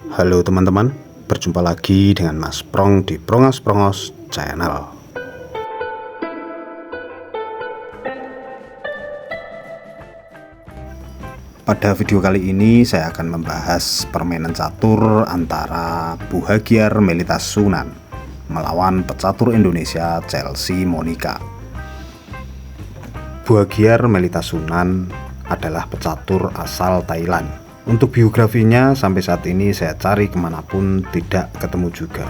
Halo teman-teman, berjumpa lagi dengan Mas Prong di Prongos Prongos Channel. Pada video kali ini saya akan membahas permainan catur antara Buhagiar Melita Sunan melawan pecatur Indonesia Chelsea Monica. Buhagiar Melita Sunan adalah pecatur asal Thailand. Untuk biografinya sampai saat ini saya cari kemanapun tidak ketemu juga.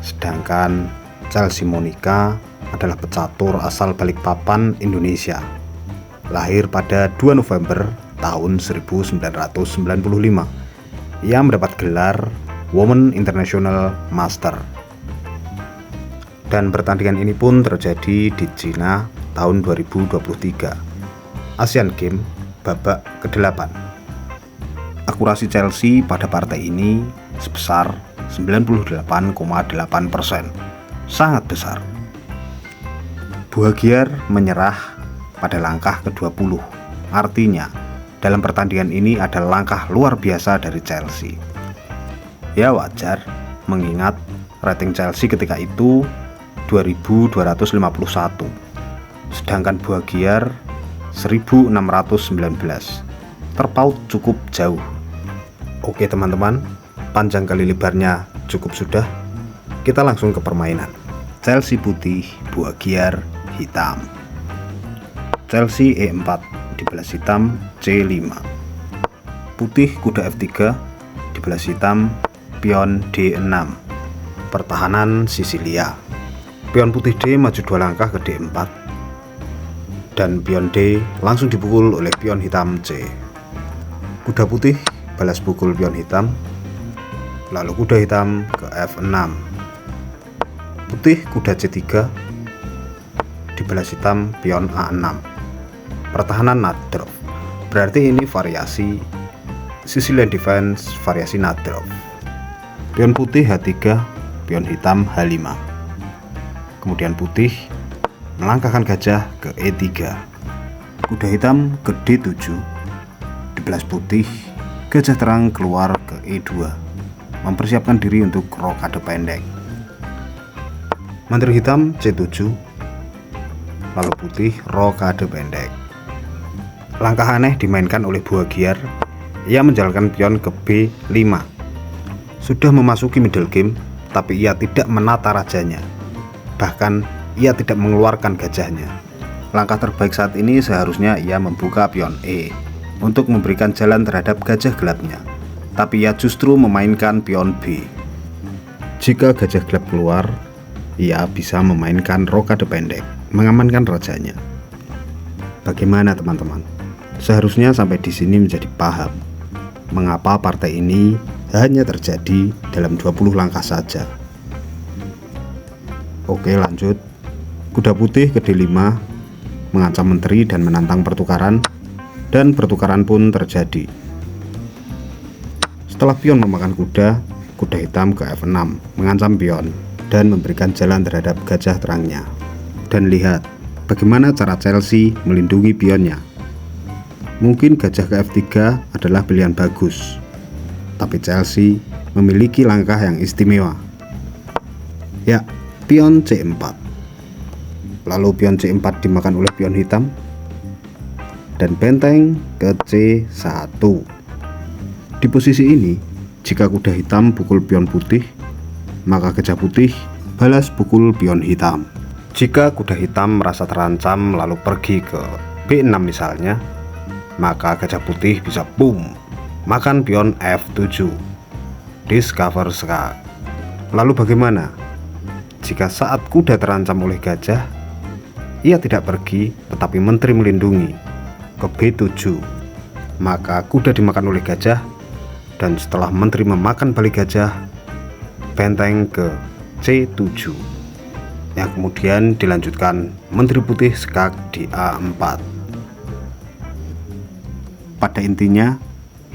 Sedangkan Chelsea Monica adalah pecatur asal Balikpapan, Indonesia. Lahir pada 2 November tahun 1995. Ia mendapat gelar Women International Master. Dan pertandingan ini pun terjadi di Cina tahun 2023. Asian Games babak ke-8. Akurasi Chelsea pada partai ini sebesar 98,8%, sangat besar. Buhagiar menyerah pada langkah ke-20, artinya dalam pertandingan ini ada langkah luar biasa dari Chelsea. Ya wajar, mengingat rating Chelsea ketika itu 2251, sedangkan Buhagiar 1619, terpaut cukup jauh. Oke teman-teman, panjang kali lebarnya cukup sudah. Kita langsung ke permainan. Chelsea putih, Buhagiar hitam. Chelsea E4, dibalas hitam C5. Putih kuda F3, dibalas hitam pion D6. Pertahanan Sisilia. Pion putih D maju 2 langkah ke D4, dan pion D langsung dipukul oleh pion hitam C. Kuda putih balas pukul pion hitam, lalu kuda hitam ke F6. Putih kuda C3, dibalas hitam pion A6. Pertahanan Najdorf, berarti ini variasi Sicilian defense, variasi Najdorf. Pion putih H3, pion hitam H5. Kemudian putih melangkahkan gajah ke E3. Kuda hitam ke D7, dibalas putih, gajah terang keluar ke E2, mempersiapkan diri untuk rokade pendek. Menteri hitam C7, lalu putih rokade pendek. Langkah aneh dimainkan oleh Buhagiar. Ia menjalankan pion ke B5. Sudah memasuki middle game, tapi ia tidak menata rajanya. Bahkan ia tidak mengeluarkan gajahnya. Langkah terbaik saat ini seharusnya ia membuka pion E untuk memberikan jalan terhadap gajah gelapnya, tapi ia justru memainkan pion B. Jika gajah gelap keluar, ia bisa memainkan rokade pendek, mengamankan rajanya. Bagaimana teman-teman? Seharusnya sampai di sini menjadi paham mengapa partai ini hanya terjadi dalam 20 langkah saja. Oke, lanjut. Kuda putih ke D5 mengancam menteri dan menantang pertukaran, dan pertukaran pun terjadi. Setelah pion memakan kuda, kuda hitam ke F6 mengancam pion dan memberikan jalan terhadap gajah terangnya. Dan lihat bagaimana cara Chelsea melindungi pionnya. Mungkin gajah ke F3 adalah pilihan bagus, tapi Chelsea memiliki langkah yang istimewa. Ya, pion C4. Lalu pion C4 dimakan oleh pion hitam, dan benteng ke C1. Di posisi ini, jika kuda hitam pukul pion putih, maka gajah putih balas pukul pion hitam. Jika kuda hitam merasa terancam lalu pergi ke B6 misalnya, maka gajah putih bisa boom, makan pion F7, discover skak. Lalu bagaimana jika saat kuda terancam oleh gajah, ia tidak pergi tetapi menteri melindungi ke B7, maka kuda dimakan oleh gajah, dan setelah menteri memakan balik gajah, benteng ke C7, yang kemudian dilanjutkan menteri putih skak di A4. Pada intinya,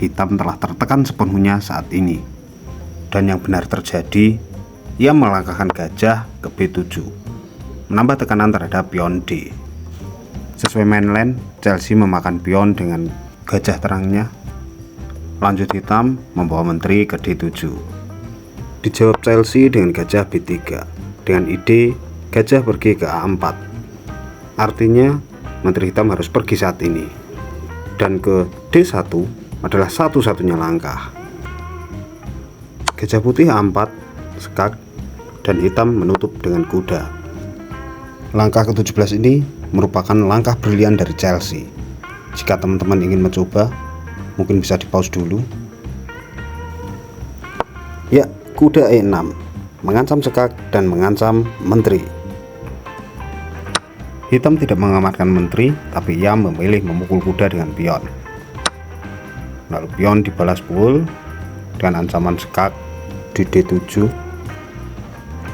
hitam telah tertekan sepenuhnya saat ini, dan yang benar terjadi, ia melangkahkan gajah ke B7, menambah tekanan terhadap pion D. Sesuai mainline, Chelsea memakan pion dengan gajah terangnya, lanjut hitam membawa menteri ke D7. Dijawab Chelsea dengan gajah B3, dengan ide gajah pergi ke A4. Artinya menteri hitam harus pergi saat ini, dan ke D1 adalah satu-satunya langkah. Gajah putih A4, skak, dan hitam menutup dengan kuda. Langkah ke-17 ini merupakan langkah brilian dari Chelsea. Jika teman-teman ingin mencoba, mungkin bisa di pause dulu. Ya, kuda E6 mengancam skak dan mengancam menteri. Hitam tidak mengamankan menteri, tapi ia memilih memukul kuda dengan pion. Lalu pion dibalas pukul dengan ancaman skak di D7.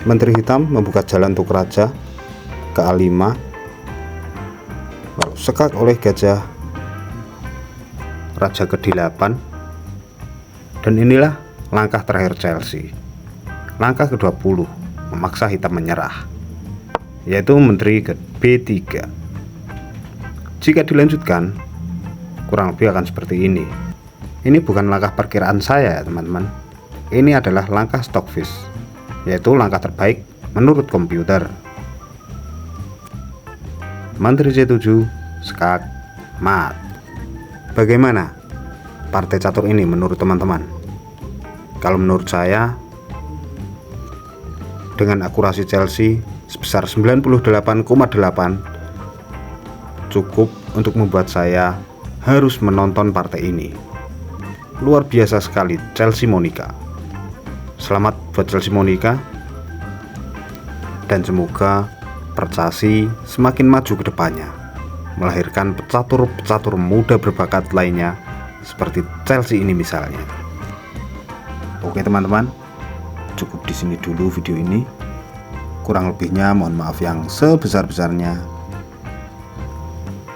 Menteri hitam membuka jalan untuk raja ke A5, lalu skak oleh gajah raja ke D8. Dan inilah langkah terakhir Chelsea. Langkah ke-20 memaksa hitam menyerah, yaitu menteri ke B3. Jika dilanjutkan, kurang lebih akan seperti ini. Ini bukan langkah perkiraan saya ya teman-teman. Ini adalah langkah Stockfish, yaitu langkah terbaik menurut komputer. Menteri C7, skak, mat. Bagaimana partai catur ini menurut teman-teman? Kalau menurut saya, dengan akurasi Chelsea sebesar 98,8 cukup untuk membuat saya harus menonton partai ini. Luar biasa sekali Chelsea Monica. Selamat buat Chelsea Monica, dan semoga Percasi semakin maju ke depannya, melahirkan pecatur-pecatur muda berbakat lainnya seperti Chelsea ini misalnya. Oke teman-teman, cukup di sini dulu video ini. Kurang lebihnya mohon maaf yang sebesar-besarnya.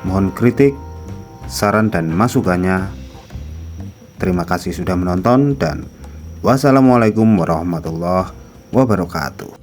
Mohon kritik, saran dan masukannya. Terima kasih sudah menonton dan wassalamualaikum warahmatullahi wabarakatuh.